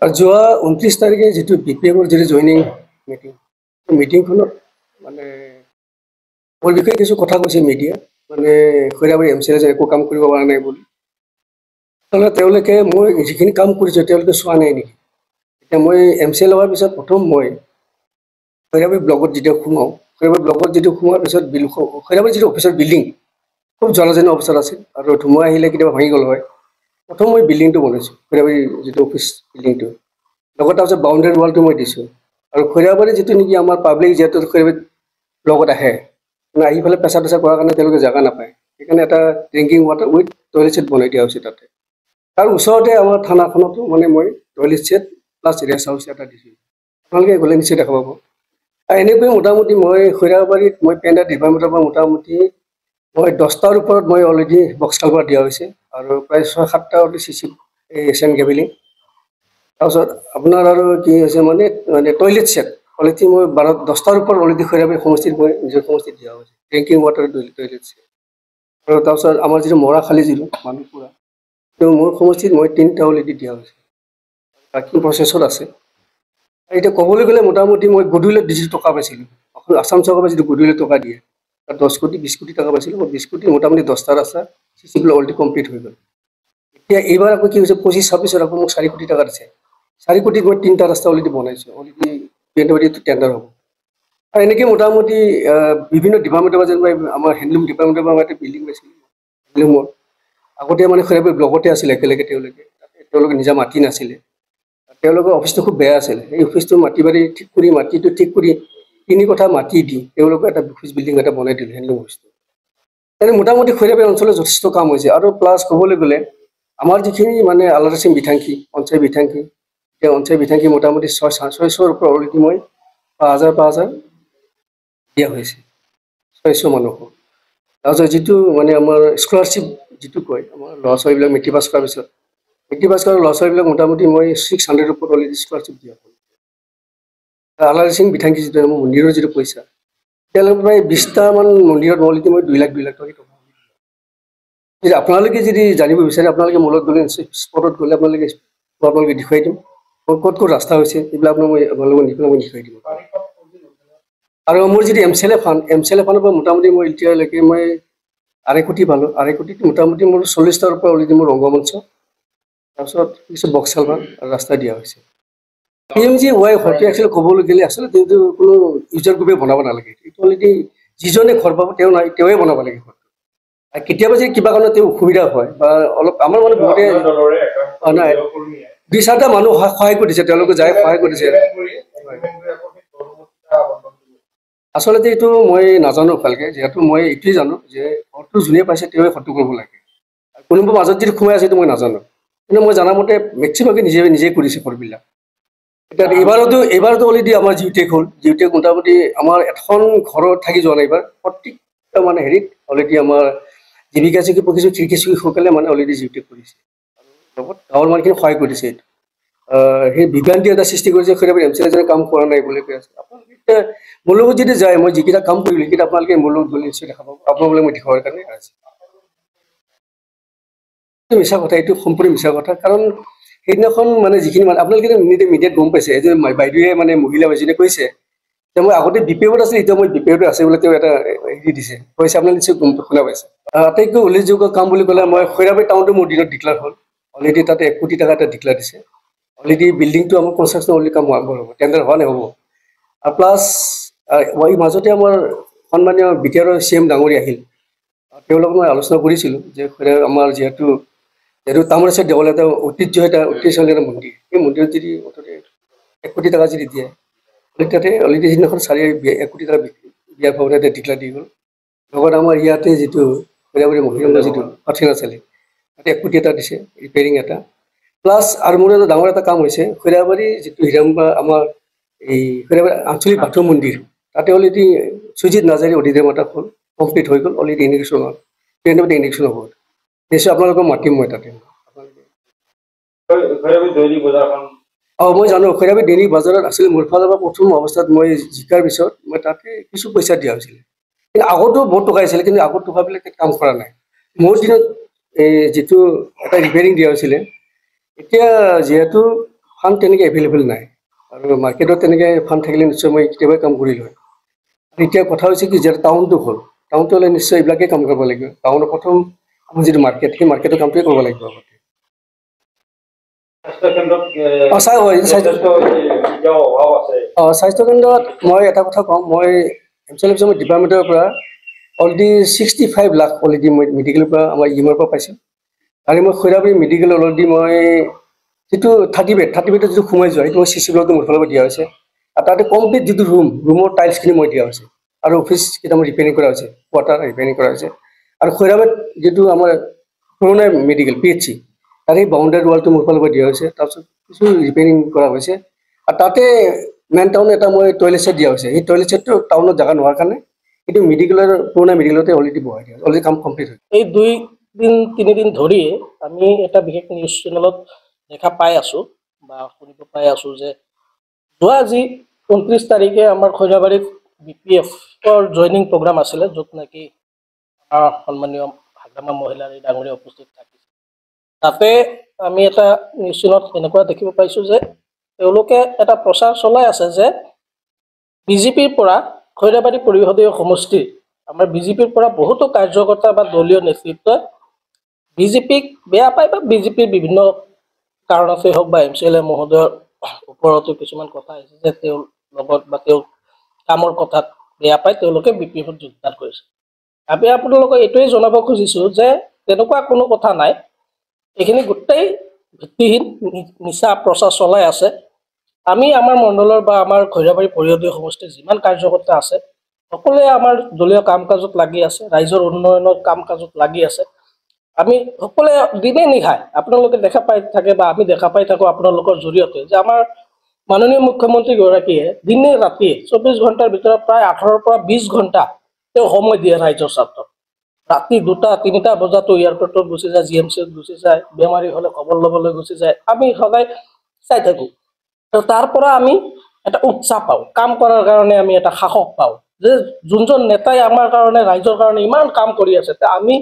আৰু যোৱা 29 তাৰিখে যিটো BPMৰ যিটো জইনিং মিটিংখনত মানে মোৰ বিষয়ে কিছু কথা কৈছে মিডিয়া মানে খৈৰাবাৰী MCL যে একো কাম কৰিব পৰা নাই বুলি আচলতে তেওঁলোকে মই যিখিনি কাম কৰিছোঁ তেওঁলোকে চোৱা নাই নেকি এতিয়া মই MCL হোৱাৰ পিছত প্ৰথম মই খৈৰাবাৰী ব্লকত যেতিয়া সোমাওঁ খৈৰাবাৰী ব্লকত যিটো সোমোৱাৰ পিছত খৈৰাবাৰী যিটো অফিচৰ বিল্ডিং খুব জলজীৰ্ণ অৱস্থাত আছিল আৰু ধুমুহা আহিলে কেতিয়াবা ভাঙি গ'ল হয় প্ৰথম মই বিল্ডিংটো বনাইছোঁ খৈৰাবাৰী যিটো অফিচ বিল্ডিংটো লগত তাৰপিছত বাউণ্ডেৰী ৱালটো মই দিছোঁ আৰু খৈৰাবাৰী যিটো নেকি আমাৰ পাব্লিক যিহেতু খৈৰাবাৰীত ব্লকত আহে মানে আহি পেলাই পেচা কৰাৰ কাৰণে তেওঁলোকে জেগা নাপায় সেইকাৰণে এটা drinking water with toilet set বনাই দিয়া হৈছে তাতে তাৰ ওচৰতে আমাৰ থানাখনতো মানে মই toilet set plus rest house এটা দিছোঁ আপোনালোকে গ'লে নিশ্চয় দেখা পাব আৰু এনেকৈ মোটামুটি মই খৈৰাবাৰীত মই পেণ্ডাৰ ডিপাৰ্টমেণ্টৰ পৰা মোটামুটি মই 10টাৰ ওপৰত মই অলৰেডি বক্স কালভাৰ দিয়া হৈছে আৰু প্ৰায় 6-7টা অলৰেডি CC এছিয়ান কেবিলিং তাৰপিছত আপোনাৰ আৰু কি হৈছে মানে টয়লেট ছেট অলৰেডি মই 10টাৰ ওপৰত অলৰেডি খৈৰাবাৰী সমষ্টিত মই নিজৰ সমষ্টিত দিয়া হৈছে ড্ৰিংকিং ৱাটাৰ টয়লেট ছেট আৰু তাৰপিছত আমাৰ যিটো মৰাখালী যিটো মানুহপুৰা তো মোৰ সমষ্টিত মই 3টা অলৰেডি দিয়া হৈছে বাকী প্ৰচেছত আছে এতিয়া ক'বলৈ গ'লে মোটামুটি মই গুডউইলত যিটো টকা পাইছিলোঁ আসাম চৰকাৰে যিটো গুডউইলত টকা দিয়ে তাত 10 কোটি 20 কোটি টকা পাইছিলোঁ মই 20 কোটি মোটামুটি 10টা ৰাস্তা CC বিলাক অলৰেডি কমপ্লিট হৈ গ'ল এতিয়া এইবাৰ আকৌ কি হৈছে 25-26 আকৌ মোক 4 কোটি টকা দিছে 4 কোটিত মই 3টা ৰাস্তা অলৰেডি বনাইছোঁ অলৰেডি টেণ্ডাৰ হ'ব আৰু এনেকৈ মোটামুটি বিভিন্ন ডিপাৰ্টমেণ্টৰ পৰা যেনিবা আমাৰ হেণ্ডলুম ডিপাৰ্টমেণ্টৰ পৰা এটা বিল্ডিং পাইছিলোঁ হেণ্ডলুমৰ আগতে মানে খৈৰাবাৰী ব্লকতে আছিলে একেলগে তেওঁলোকে নিজা মাটি নাছিলে তেওঁলোকৰ অফিচটো খুব বেয়া আছিলে এই অফিচটো মাটি বাৰী মাটিটো ঠিক কৰি 3 কঠা মাটি দি তেওঁলোকে এটা অফিচ বিল্ডিং এটা বনাই দিলে হেণ্ডলুম অফিচটো এনে মোটামুটি খৈৰাবাৰী অঞ্চলত যথেষ্ট কাম হৈছে আৰু প্লাছ ক'বলৈ গ'লে আমাৰ যিখিনি মানে আলাৰাচিং বিথাংখী অঞ্চল বিথাংখী সেই অঞ্চল বিথাংখী মোটামুটি 600ৰ ওপৰত অলৰেডি মই 5,000 দিয়া হৈছে 600 মানুহক তাৰপিছত যিটো মানে আমাৰ স্কলাৰশ্বিপ যিটো কয় আমাৰ ল'ৰা ছোৱালীবিলাক মেট্ৰিক পাছ কৰাৰ পিছত ল'ৰা ছোৱালীবিলাক মোটামুটি মই 600ৰ ওপৰত অলৰেডি স্কলাৰশ্বিপ দিয়া হ'ল আলাৰাচিং বিথাংখী যিটো আমাৰ মন্দিৰৰ যিটো পইচা তেওঁলোকে প্ৰায় 20টামান মন্দিৰত অলৰেডি মই 2 লাখ টকা যদি আপোনালোকে যদি জানিব বিচাৰে আপোনালোকে মূলত গ'লে স্পটত গ'লে আপোনালোকে দেখুৱাই দিম ক'ত ৰাস্তা হৈছে এইবিলাক আপোনালোকে মই দেখুৱাই দিম আৰু মোৰ যিটো MCLA ফাণ্ডৰ পৰা মোটামুটি মই এতিয়ালৈকে মই 2.5 কোটি পালোঁ 2.5 কোটিত মোটামুটি মোৰ 40টাৰ ওপৰত অলৰেডি মোৰ ৰংগমঞ্চ তাৰপিছত কিছু বক্স কালভাৰ আৰু ৰাস্তা দিয়া হৈছে PMGY হয়তো একচুৱেলি ক'বলৈ গ'লে আচলতে কোনো ইউজাৰ গ্ৰুপে বনাব নালাগে এইটো অলৰেডি যিজনে ঘৰ পাব তেওঁৱে বনাব লাগে আৰু কেতিয়াবা যদি কিবা কাৰণত তেওঁ অসুবিধা হয় বা অলপ আমাৰ মানে বহুতে নাই 2-4টা মানুহ সহায় কৰি দিছে তেওঁলোকে যাই সহায় কৰি দিছে আচলতে এইটো মই নাজানো ভালকে যিহেতু মই এইটোৱে জানো যে ঘৰটো যোনে পাইছে তেওঁৱে ঘৰটো কৰিব লাগে আৰু কোনোবা মাজত যদি সোমাই আছে এইটো মই নাজানো কিন্তু মই জনামতে মেক্সিমামে নিজে কৰিছে ঘৰবিলাক এতিয়া এইবাৰতো অলৰেডি আমাৰ জিউটেক হ'ল জিউটেক মোটামুটি আমাৰ এখন ঘৰত থাকি যোৱা নাই এইবাৰ প্ৰত্যেকটা মানে হেৰিত অলৰেডি আমাৰ জীৱিকা চুকি পকিছোঁ সকলে মানে অলৰেডি জিউটেক কৰিছে লগত গাঁৱৰ মানুহখিনি সহায় কৰিছে এইটো সেই বিভ্ৰান্তি এটা সৃষ্টি কৰিছে খৈৰাবাৰী MCLA কাম কৰা নাই বুলি কৈ আছে আপোনালোকে মোৰ লগত যদি যায় মই যিকেইটা কাম কৰিলোঁ সেইকেইটা আপোনালোকে মোৰ লগত গ'লে নিশ্চয় দেখা পাব আপোনালোকে মই দেখুৱাৰ কাৰণে আছে মিছা কথা এইটো সম্পূৰ্ণ মিছা কথা কাৰণ সেইদিনাখন মানে যিখিনি মানে আপোনালোকে মিডিয়াত গম পাইছে যে বাইদেৱে মানে মহিলা এজনীয়ে কৈছে যে মই আগতে BPOত আছিলোঁ এতিয়া মই BPOত আছে বুলি তেওঁ এটা হেৰি দিছে কৈছে আপোনালোকে নিশ্চয় শুনা পাইছে আটাইতকৈ উল্লেখযোগ্য কাম বুলি ক'লে মই খৈৰাবাৰী টাউনটো মোৰ দিনত ডিক্লেয়াৰ হ'ল অলৰেডি তাতে 1 কোটি টকা এটা ডিক্লেয়াৰ দিছে অলৰেডি বিল্ডিংটো আমাৰ কনষ্ট্ৰাকশ্যন অলৰেডি কাম আৰম্ভ হ'ব টেণ্ডাৰ হোৱা নাই হ'ব আৰু প্লাছ এই মাজতে আমাৰ সন্মানীয় BTR CM ডাঙৰীয়া আহিল তেওঁলোকক মই আলোচনা কৰিছিলোঁ যে আমাৰ যিহেতু তামোলচাৰ দেৱালয় এটা ঐতিহ্যশালী এটা মন্দিৰ সেই মন্দিৰত যদি 1 কোটি টকা যদি দিয়ে তাতে অলৰেডি সিদিনাখন 1 কোটি টকা বিয়া ভাৱনা এটা ডিক্লেয়াৰ দি গ'ল লগত আমাৰ ইয়াতে যিটো খৈৰাবাৰী মহিলা যিটো পাঠশালী তাতে 1 কোটি এটা দিছে ৰিপেয়াৰিং এটা প্লাছ আৰু মোৰ এটা ডাঙৰ এটা কাম হৈছে খৈৰাবাৰী যিটো হিৰাম্বা আমাৰ এই খৈৰাবাৰী আঞ্চলিক বাথৌ মন্দিৰ তাতে অলৰেডি সুজিত নাৰ্জাৰী অডিটৰিয়াম এটা হ'ল কমপ্লিট হৈ গ'ল অলৰেডি ইনিগেশ্যন হ'ল ইনিগেশ্যন হ'ব নিশ্চয় আপোনালোকক মাতিম মই তাতে মই জানো খৈৰাবাৰী দৈনিক বজাৰত আছিলে মোৰ ফালৰ পৰা প্ৰথম অৱস্থাত মই জিকাৰ পিছত মই তাতে কিছু পইচা দিয়া হৈছিলে কিন্তু আগতো বহুত টকা আহিছিলে কিন্তু আগৰ টকাবিলাক কাম কৰা নাই মোৰ দিনত এই যিটো এটা ৰিপেয়াৰিং দিয়া হৈছিলে এতিয়া যিহেতু ফাণ্ড তেনেকৈ এভেইলেবল নাই আৰু মাৰ্কেটত তেনেকৈ ফাণ্ড থাকিলে নিশ্চয় মই কেতিয়াবাই কাম কৰিলোঁ হয়। এতিয়া কথা হৈছে কি যে টাউনটো হ'ল, টাউনটো হ'লে নিশ্চয় এইবিলাকেই কাম কৰিব লাগিব। টাউনৰ প্ৰথম আমাৰ যিটো মাৰ্কেট, সেই মাৰ্কেটৰ কামটোৱে কৰিব লাগিব আগতে। স্বাস্থ্য কেন্দ্ৰত মই এটা কথা কওঁ, মই এমচিএল ডিপাৰ্টমেণ্টৰ পৰা অলৰেডি 65 লাখ অলৰেডি মই মেডিকেলৰ পৰা আমাৰ ইএমৰ পৰা পাইছোঁ। আৰু মই খৈৰাবাৰী মেডিকেল অলৰেডি মই যিটো 30 বেড যিটো সোমাই যোৱা সেইটো মই CC ব্লকটো মোৰ ফালৰ পৰা দিয়া হৈছে। আৰু তাতে কমপ্লিট যিটো ৰুমৰ টাইলছখিনি মই দিয়া হৈছে আৰু অফিচ কেইটা মই ৰিপেয়াৰিং কৰা হৈছে, কোৱাৰ্টাৰ ৰিপেয়াৰিং কৰা হৈছে। আৰু খৈৰাবাৰীত যিটো আমাৰ পুৰণা মেডিকেল PHC তাৰে বাউণ্ডাৰী ৱালটো মোৰ ফালৰ পৰা দিয়া হৈছে, তাৰপিছত কিছু ৰিপেয়াৰিং কৰা হৈছে। আৰু তাতে মেইন টাউন এটা মই টয়লেট ছেট দিয়া হৈছে। সেই টয়লেট ছেটটো টাউনত জেগা নোহোৱাৰ কাৰণে কিন্তু মেডিকেলৰ পুৰণা মেডিকেলতে অলৰেডি বহাই দিয়া হৈছে, অলৰেডি কাম কমপ্লিট হৈছে। এই 2-3 দিন ধৰি আমি এটা বিশেষ নিউজ চেনেলত দেখা পাই আছোঁ বা শুনিব পাই আছোঁ যে যোৱা আজি 29 তাৰিখে আমাৰ খৈৰাবাৰীত BPFৰ জইনিং প্ৰগ্ৰাম আছিলে, য'ত নেকি আমাৰ সন্মানীয় হাগ্ৰামা মহিলাৰী ডাঙৰীয়া উপস্থিত থাকিছিল। তাতে আমি এটা নিউজ চেনেলত এনেকুৱা দেখিব পাইছোঁ যে তেওঁলোকে এটা প্ৰচাৰ চলাই আছে যে BJPৰ পৰা খৈৰাবাৰী পৰিষদীয় সমষ্টিৰ আমাৰ BJPৰ পৰা বহুতো কাৰ্যকৰ্তা বা দলীয় নেতৃত্বই BJPক বেয়া পায় বা BJPৰ বিভিন্ন কাৰণতে হওক বা MCLA মহোদয়ৰ ওপৰতো কিছুমান কথা আহিছে যে তেওঁৰ লগত বা তেওঁৰ কামৰ কথাত বেয়া পায় তেওঁলোকে BPFত যোগদান কৰিছে। আমি আপোনালোকক এইটোৱে জনাব খুজিছোঁ যে তেনেকুৱা কোনো কথা নাই, এইখিনি গোটেই ভিত্তিহীন মিছা প্ৰচাৰ চলাই আছে। আমি আমাৰ মণ্ডলৰ বা আমাৰ খৈৰাবাৰী পৰিষদীয় সমষ্টিৰ যিমান কাৰ্যকৰ্তা আছে সকলোৱে আমাৰ দলীয় কাম কাজত লাগি আছে, ৰাইজৰ উন্নয়নৰ কাম কাজত লাগি আছে। আমি সকলোৱে দিনে নিশাই আপোনালোকে দেখা পাই থাকে বা আমি দেখা পাই থাকোঁ আপোনালোকৰ জৰিয়তে যে আমাৰ মাননীয় মুখ্যমন্ত্ৰীগৰাকীয়ে দিনে ৰাতিয়ে 24 ঘণ্টাৰ ভিতৰত প্ৰায় 18 পৰা 20 ঘণ্টা তেওঁ সময় দিয়ে ৰাইজৰ স্বাৰ্থত। ৰাতি 2-3টা বজাতো এয়াৰপৰ্টত গুচি যায়, GMCত গুচি যায়, বেমাৰী হ'লে খবৰ ল'বলৈ গুচি যায়। আমি সদায় চাই থাকোঁ আৰু তাৰ পৰা আমি এটা উৎসাহ পাওঁ, কাম কৰাৰ কাৰণে আমি এটা সাহস পাওঁ যে যোনজন নেতাই আমাৰ কাৰণে ৰাইজৰ কাৰণে ইমান কাম কৰি আছে, আমি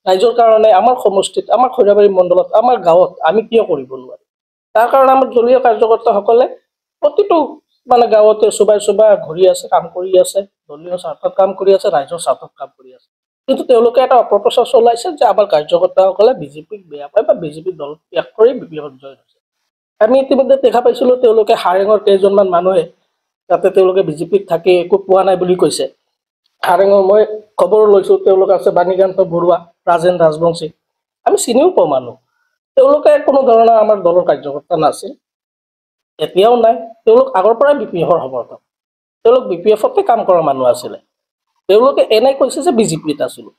ৰাইজৰ কাৰণে আমাৰ সমষ্টিত, আমাৰ খৈৰাবাৰী মণ্ডলত, আমাৰ গাঁৱত আমি কিয় কৰিব নোৱাৰিম। তাৰ কাৰণে আমাৰ দলীয় কাৰ্যকৰ্তাসকলে প্ৰতিটো মানে গাঁৱতে চুবাই ঘূৰি আছে, কাম কৰি আছে, দলীয় স্বাৰ্থত কাম কৰি আছে, ৰাইজৰ স্বাৰ্থত কাম কৰি আছে। কিন্তু তেওঁলোকে এটা অপপ্ৰচাৰ চলাইছে যে আমাৰ কাৰ্যকৰ্তাসকলে BJPক বেয়া পায় বা BJP দল ত্যাগ কৰি BPFত জইন হৈছে। আমি ইতিমধ্যে দেখা পাইছিলোঁ তেওঁলোকে হাৰেঙৰ কেইজনমান মানুহে তাতে তেওঁলোকে BJPত থাকি একো পোৱা নাই বুলি কৈছে। হাৰেঙৰ মই খবৰ লৈছোঁ তেওঁলোক আছে বাণীকান্ত বৰুৱা, ৰাজেন ৰাজবংশী, আমি চিনিও পাওঁ মানুহ। তেওঁলোকে কোনো ধৰণৰ আমাৰ দলৰ কাৰ্যকৰ্তা নাছিল, এতিয়াও নাই। তেওঁলোক আগৰ পৰাই BPFৰ সমৰ্থক, তেওঁলোক BPFতে কাম কৰা মানুহ আছিলে। তেওঁলোকে এনে কৈছে যে BJPত আছিলোঁ।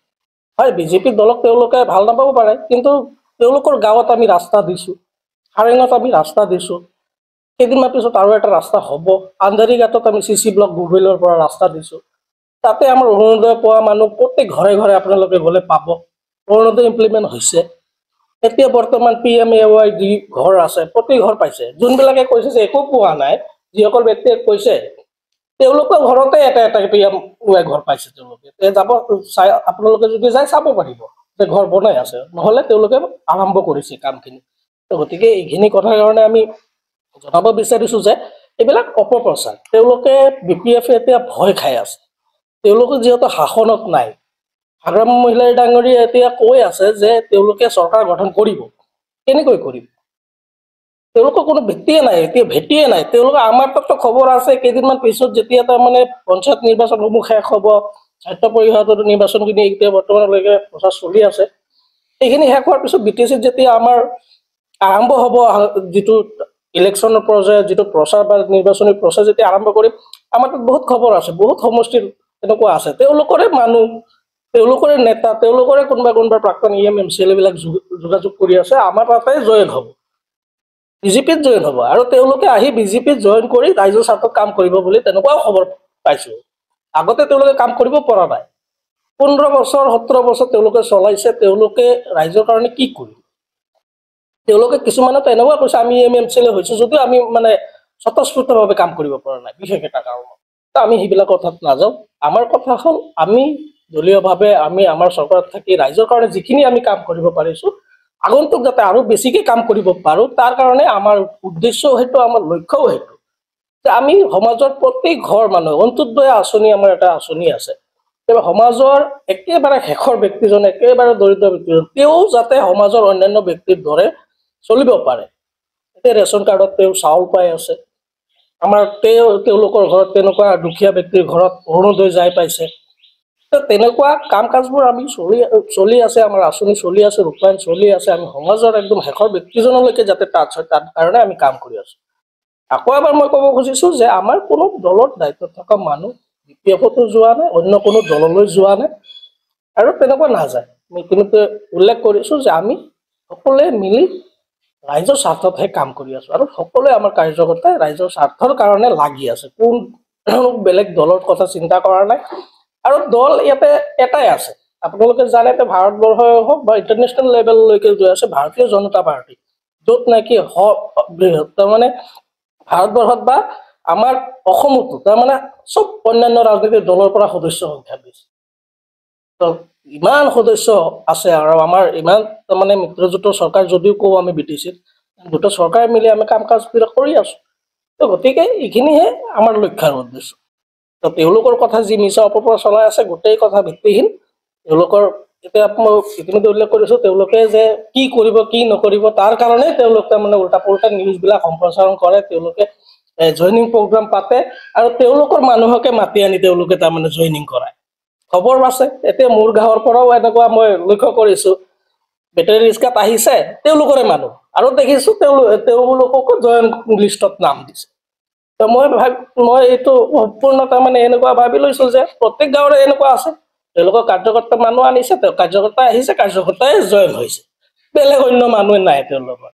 হয়, BJP দলক তেওঁলোকে ভাল নাপাব পাৰে, কিন্তু তেওঁলোকৰ গাঁৱত আমি ৰাস্তা দিছোঁ, হাৰেঙত আমি ৰাস্তা দিছোঁ, কেইদিনমান পিছত আৰু এটা ৰাস্তা হ'ব। আন্ধাৰীঘাটত আমি CC ব্লক গুগলৰ পৰা ৰাস্তা দিছোঁ। তাতে আমাৰ অৰুণোদয় পোৱা মানুহ প্ৰত্যেক ঘৰে ঘৰে আপোনালোকে গ'লে পাব, অৰুণোদয় ইমপ্লিমেণ্ট হৈছে। এতিয়া বৰ্তমান PMAY যি ঘৰ আছে প্ৰতি ঘৰ পাইছে। যোনবিলাকে কৈছে যে একো পোৱা নাই, যিসকল ব্যক্তিয়ে কৈছে তেওঁলোকৰ ঘৰতে এটা PMAY ঘৰ পাইছে। তেওঁলোকে যাব চাই, আপোনালোকে যদি যায় চাব পাৰিব যে ঘৰ বনাই আছে, নহ'লে তেওঁলোকে আৰম্ভ কৰিছে কামখিনি। গতিকে এইখিনি কথাৰ কাৰণে আমি জনাব বিচাৰিছোঁ যে এইবিলাক অপপ্ৰচাৰ। তেওঁলোকে BPF এতিয়া ভয় খাই আছে, তেওঁলোকে যিহেতু শাসনত নাই। হাগ্ৰামা মহিলাৰী ডাঙৰীয়া এতিয়া কৈ আছে যে তেওঁলোকে চৰকাৰ গঠন কৰিব, কেনেকৈ কৰিব? তেওঁলোকৰ কোনো ভিত্তিয়ে নাই, এতিয়া ভেটিয়ে নাই। তেওঁলোকে আমাৰ তাততো খবৰ আছে কেইদিনমান পিছত যেতিয়া তাৰমানে পঞ্চায়ত নিৰ্বাচনসমূহ শেষ হ'ব, স্বাস্থ্য পৰিষদৰ নিৰ্বাচনখিনি এতিয়া বৰ্তমানলৈকে প্ৰচাৰ চলি আছে, এইখিনি শেষ হোৱাৰ পিছত BTCত যেতিয়া আমাৰ আৰম্ভ হ'ব যিটো ইলেকশ্যনৰ পৰ্যায়ত যিটো প্ৰচাৰ বা নিৰ্বাচনী প্ৰচাৰ যেতিয়া আৰম্ভ কৰিম, আমাৰ তাত বহুত খবৰ আছে, বহুত সমষ্টিৰ এনেকুৱা আছে, তেওঁলোকৰে মানুহ, তেওঁলোকৰে নেতা, তেওঁলোকৰে কোনোবা প্ৰাক্তন MCLA বিলাক যোগাযোগ কৰি আছে আমাৰ তাতে জইন হ'ব, BJPত জইন হ'ব। আৰু তেওঁলোকে আহি BJPত জইন কৰি ৰাইজৰ স্বাৰ্থত কাম কৰিব বুলি তেনেকুৱাও খবৰ পাইছোঁ। আগতে তেওঁলোকে কাম কৰিব পৰা নাই, 15 বছৰ 17 বছৰ তেওঁলোকে চলাইছে, তেওঁলোকে ৰাইজৰ কাৰণে কি কৰিব? তেওঁলোকে কিছুমানে এনেকুৱা কৈছে আমি MCLA হৈছোঁ যদিও আমি মানে স্বতঃস্ফূৰ্তভাৱে কাম কৰিব পৰা নাই বিশেষ এটা কাৰণত। আমি সেইবিলাক কথাত নাযাওঁ। আমাৰ কথা হ'ল আমি দলীয়ভাৱে আমি আমাৰ চৰকাৰত থাকি ৰাইজৰ কাৰণে যিখিনি আমি কাম কৰিব পাৰিছোঁ আগন্তুক যাতে আৰু বেছিকৈ কাম কৰিব পাৰোঁ, তাৰ কাৰণে আমাৰ উদ্দেশ্যও সেইটো, আমাৰ লক্ষ্যও সেইটো যে আমি সমাজৰ প্ৰত্যেক ঘৰ মানুহ, অন্ত্যোদয় আঁচনি আমাৰ এটা আঁচনি আছে, সমাজৰ একেবাৰে শেষৰ ব্যক্তিজন, একেবাৰে দৰিদ্ৰ ব্যক্তিজন, তেওঁ যাতে সমাজৰ অন্যান্য ব্যক্তিৰ দৰে চলিব পাৰে। এতিয়া ৰেচন কাৰ্ডত তেওঁ চাউল পাই আছে, আমাৰ তেওঁলোকৰ ঘৰত তেনেকুৱা দুখীয়া ব্যক্তিৰ ঘৰত অৰুণোদয় যাই পাইছে। তেনেকুৱা কাম কাজবোৰ আমি চলি আছে, আমাৰ আঁচনি চলি আছে, ৰূপায়ণ চলি আছে। আমি সমাজৰ একদম শেষৰ ব্যক্তিজনলৈকে যাতে টাচ হয়, তাৰ কাৰণে আমি কাম কৰি আছোঁ। আকৌ এবাৰ মই ক'ব খুজিছোঁ যে আমাৰ কোনো দলত দায়িত্বত থকা মানুহ BPF-তো যোৱা নাই, অন্য কোনো দললৈ যোৱা নাই, আৰু তেনেকুৱা নাযায়। মই ইতিমধ্যে উল্লেখ কৰিছোঁ যে আমি সকলোৱে মিলি ৰাইজৰ স্বাৰ্থতহে কাম কৰি আছোঁ, আৰু সকলোৱে আমাৰ কাৰ্যকৰ্তাই ৰাইজৰ স্বাৰ্থৰ কাৰণে লাগি আছে, কোনো বেলেগ দলৰ কথা চিন্তা কৰা নাই। আৰু দল ইয়াতে এটাই আছে, আপোনালোকে জানে, ভাৰতবৰ্ষই হওক বা ইণ্টাৰনেশ্যনেল লেভেললৈকে গৈ আছে ভাৰতীয় জনতা পাৰ্টি, য'ত নেকি তাৰমানে ভাৰতবৰ্ষত বা আমাৰ অসমতো তাৰমানে চব অন্যান্য ৰাজনৈতিক দলৰ পৰা সদস্য সংখ্যা বেছি। তো ইমান সদস্য আছে, আৰু আমাৰ ইমান তাৰমানে মিত্ৰজোঁটৰ চৰকাৰ যদিও কওঁ আমি BTC-ত, দুটা চৰকাৰে মিলি আমি কাম কাজবিলাক কৰি আছোঁ। তো গতিকে এইখিনিহে আমাৰ লক্ষ্য আৰু উদ্দেশ্য। তো তেওঁলোকৰ কথা যি মিছা অপপ্ৰচাৰ চলাই আছে, গোটেই কথা ভিত্তিহীন। তেওঁলোকৰ এতিয়া মই ইতিমধ্যে উল্লেখ কৰিছোঁ, তেওঁলোকে যে কি কৰিব কি নকৰিব তাৰ কাৰণে তেওঁলোকে মানে উল্টা পুল্টা নিউজবিলাক সম্প্ৰচাৰণ কৰে, তেওঁলোকে জইনিং প্ৰগ্ৰাম পাতে, আৰু তেওঁলোকৰ মানুহকে মাতি আনি তেওঁলোকে তাৰমানে জইনিং কৰায়। খবৰ আছে, এতিয়া মোৰ গাঁৱৰ পৰাও এনেকুৱা মই লক্ষ্য কৰিছোঁ, বেটেৰী ৰিক্সাত আহিছে তেওঁলোকৰে মানুহ, আৰু দেখিছোঁ তেওঁলোককো জইন লিষ্টত নাম দিছে। তো মই এইটো সম্পূৰ্ণ তাৰমানে এনেকুৱা ভাবি লৈছোঁ যে প্ৰত্যেক গাঁৱৰে এনেকুৱা আছে, তেওঁলোকৰ কাৰ্যকৰ্তা মানুহ আনিছে, কাৰ্যকৰ্তা আহিছে, কাৰ্যকৰ্তাই জইন হৈছে, বেলেগ অন্য মানুহে নাই তেওঁলোকৰ।